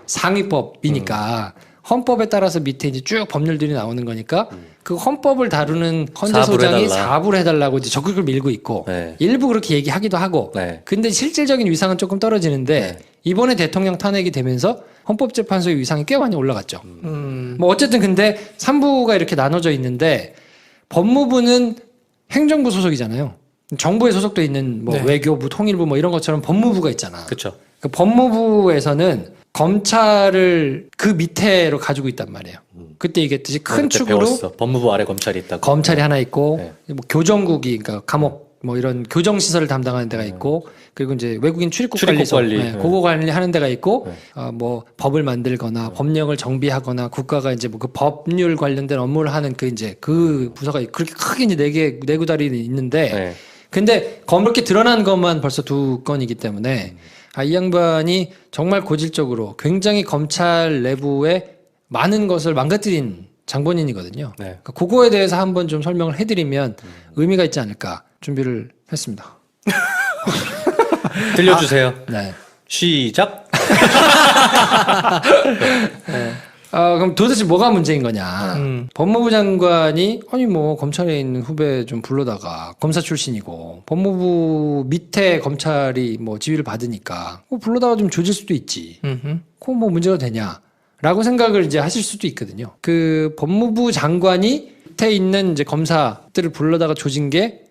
최상위법이니까 헌법에 따라서 밑에 이제 쭉 법률들이 나오는 거니까 그 헌법을 다루는 헌재 사부를 소장이 해달라. 사부를 해달라고 이제 적극을 밀고 있고 네. 일부 그렇게 얘기하기도 하고 네. 근데 실질적인 위상은 조금 떨어지는데 네. 이번에 대통령 탄핵이 되면서 헌법재판소의 위상이 꽤 많이 올라갔죠. 음. 뭐 어쨌든 근데 3부가 이렇게 나눠져 있는데 법무부는 행정부 소속이잖아요. 정부에 소속돼 있는 뭐 네. 외교부, 통일부 뭐 이런 것처럼 법무부가 있잖아. 그렇죠. 그 법무부에서는 검찰을 그 밑에로 가지고 있단 말이에요. 그때 얘기했듯이 큰 그때 축으로 배웠어. 법무부 아래 검찰이 있다고. 검찰이 하나 있고 네. 뭐 교정국이 그러니까 감옥 뭐 이런 교정 시설을 담당하는 데가 있고 그리고 이제 외국인 출입국 출입국 관리소 관리. 네, 네. 그거 관리하는 데가 있고 네. 뭐 법을 만들거나 법령을 정비하거나 국가가 이제 뭐 그 법률 관련된 업무를 하는 그 이제 그 부서가 그렇게 크게 이제 네 구다리 있는데 네. 근데 그렇게 드러난 것만 벌써 2건이기 때문에 이 양반이 정말 고질적으로 굉장히 검찰 내부에 많은 것을 망가뜨린 장본인이거든요. 네. 그러니까 그거에 대해서 한번 좀 설명을 해드리면 의미가 있지 않을까 준비를 했습니다. 들려주세요. 네. 시작. 그럼 도대체 뭐가 문제인 거냐? 법무부 장관이 아니 뭐 검찰에 있는 후배 좀 불러다가 검사 출신이고 법무부 밑에 검찰이 뭐 지휘를 받으니까 불러다가 좀 조질 수도 있지. 음흠. 그거 뭐 문제가 되냐? 라고 생각을 이제 하실 수도 있거든요. 그 법무부 장관이 밑에 있는 이제 검사들을 불러다가 조진 게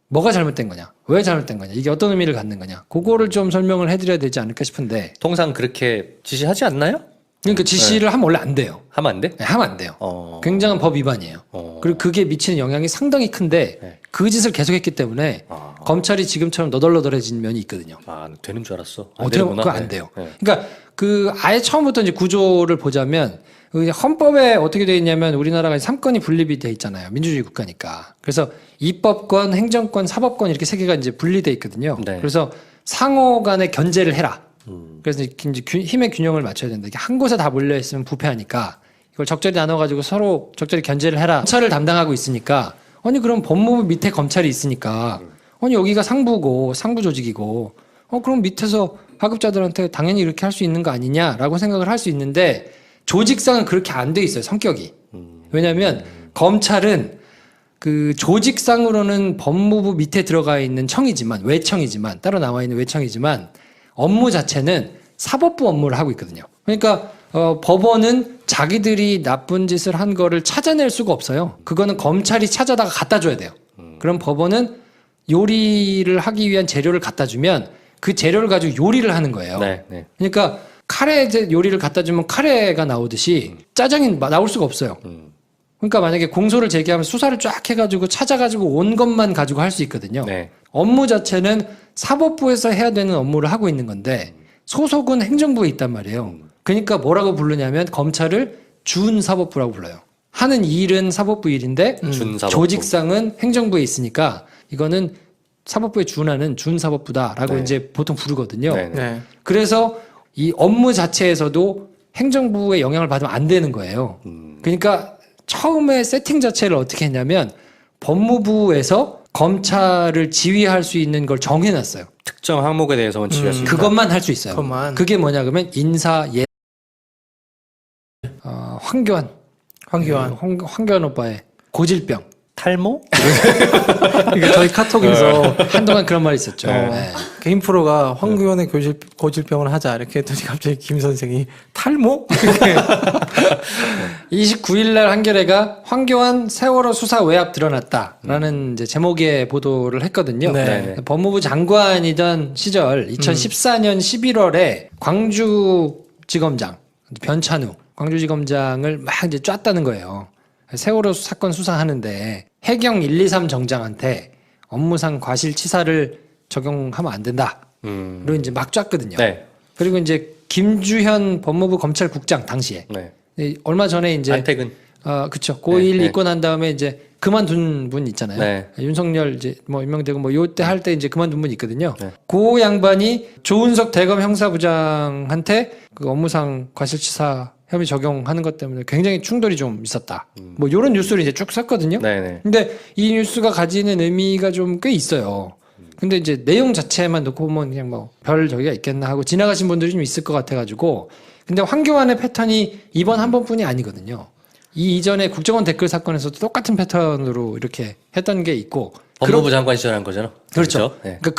뭐가 잘못된 거냐? 왜 잘못된 거냐? 이게 어떤 의미를 갖는 거냐? 그거를 좀 설명을 해드려야 되지 않을까 싶은데. 통상 그렇게 지시하지 않나요? 그러니까 지시를 하면 원래 안 돼요. 하면 안 돼? 네, 하면 안 돼요. 굉장한 법 위반이에요. 그리고 그게 미치는 영향이 상당히 큰데 네. 그 짓을 계속했기 때문에 검찰이 지금처럼 너덜너덜해진 면이 있거든요. 되는 줄 알았어. 안 어떻게 되는구나. 그거 안 네. 돼요. 네. 그러니까 그 아예 처음부터 이제 구조를 보자면 그 헌법에 어떻게 돼 있냐면 우리나라가 3권이 분립이 돼 있잖아요. 민주주의 국가니까. 그래서 입법권, 행정권, 사법권 이렇게 3개가 이제 분리돼 있거든요. 네. 그래서 상호 간에 견제를 해라. 그래서 이제 힘의 균형을 맞춰야 된다. 이게 한 곳에 다 몰려 있으면 부패하니까 이걸 적절히 나눠가지고 서로 적절히 견제를 해라. 검찰을 담당하고 있으니까 아니 그럼 법무부 밑에 검찰이 있으니까 아니 여기가 상부고 상부 조직이고 그럼 밑에서 하급자들한테 당연히 이렇게 할 수 있는 거 아니냐라고 생각을 할 수 있는데 조직상은 그렇게 안 돼 있어요. 성격이. 왜냐하면 검찰은 그 조직상으로는 법무부 밑에 들어가 있는 청이지만 외청이지만 따로 나와 있는 외청이지만 업무 자체는 사법부 업무를 하고 있거든요. 그러니까 법원은 자기들이 나쁜 짓을 한 거를 찾아낼 수가 없어요. 그거는 검찰이 찾아다가 갖다 줘야 돼요. 그럼 법원은 요리를 하기 위한 재료를 갖다 주면 그 재료를 가지고 요리를 하는 거예요. 네, 네. 그러니까 카레 요리를 갖다 주면 카레가 나오듯이 짜장이 나올 수가 없어요. 그러니까 만약에 공소를 제기하면 수사를 쫙 해가지고 찾아가지고 온 것만 가지고 할 수 있거든요. 네. 업무 자체는 사법부에서 해야 되는 업무를 하고 있는 건데 소속은 행정부에 있단 말이에요. 그러니까 뭐라고 부르냐면 검찰을 준사법부라고 불러요. 하는 일은 사법부 일인데 준사법부. 조직상은 행정부에 있으니까 이거는 사법부에 준하는 준사법부다라고 네. 이제 보통 부르거든요. 네, 네. 네. 그래서 이 업무 자체에서도 행정부의 영향을 받으면 안 되는 거예요. 그러니까 처음에 세팅 자체를 어떻게 했냐면 법무부에서 검찰을 지휘할 수 있는 걸 정해놨어요. 특정 항목에 대해서만 지휘할 수 있다. 그것만 할 수 있어요. 그것만. 그게 뭐냐 그러면 인사 예 황교안 황교안 오빠의 고질병 탈모? 이게 저희 카톡에서 한동안 그런 말이 있었죠. 어, 네. 개인 프로가 황교안의 고질병을 하자 이렇게 했더니 갑자기 김 선생이 탈모? 29일 날 한겨레가 황교안 세월호 수사 외압 드러났다라는 이제 제목의 보도를 했거든요. 네. 법무부 장관이던 시절 2014년 11월에 광주지검장 변찬우 광주지검장을 막 이제 쐈다는 거예요. 세월호 사건 수사하는데 해경 123 정장한테 업무상 과실치사를 적용하면 안 된다. 로 이제 막 쐈거든요. 네. 그리고 이제 김주현 법무부 검찰국장 당시에 네. 얼마 전에 이제 안택은. 그쵸. 고1 네, 있고 난 다음에 이제 그만둔 분 있잖아요. 네. 윤석열 이제 뭐 임명되고 뭐 요때 할 때 이제 그만둔 분 있거든요. 네. 그 양반이 조은석 대검 형사부장한테 그 업무상 과실치사 혐의 적용하는 것 때문에 굉장히 충돌이 좀 있었다. 뭐 요런 뉴스를 이제 쭉 썼거든요. 네네. 근데 이 뉴스가 가지는 의미가 좀 꽤 있어요. 근데 이제 내용 자체만 놓고 보면 그냥 뭐 별 저기가 있겠나 하고 지나가신 분들이 좀 있을 것 같아가지고 근데 황교안의 패턴이 이번 한 번뿐이 아니거든요. 이 이전에 국정원 댓글 사건에서도 똑같은 패턴으로 이렇게 했던 게 있고 법무부 장관 시절에 한 거잖아. 그렇죠. 네. 그러니까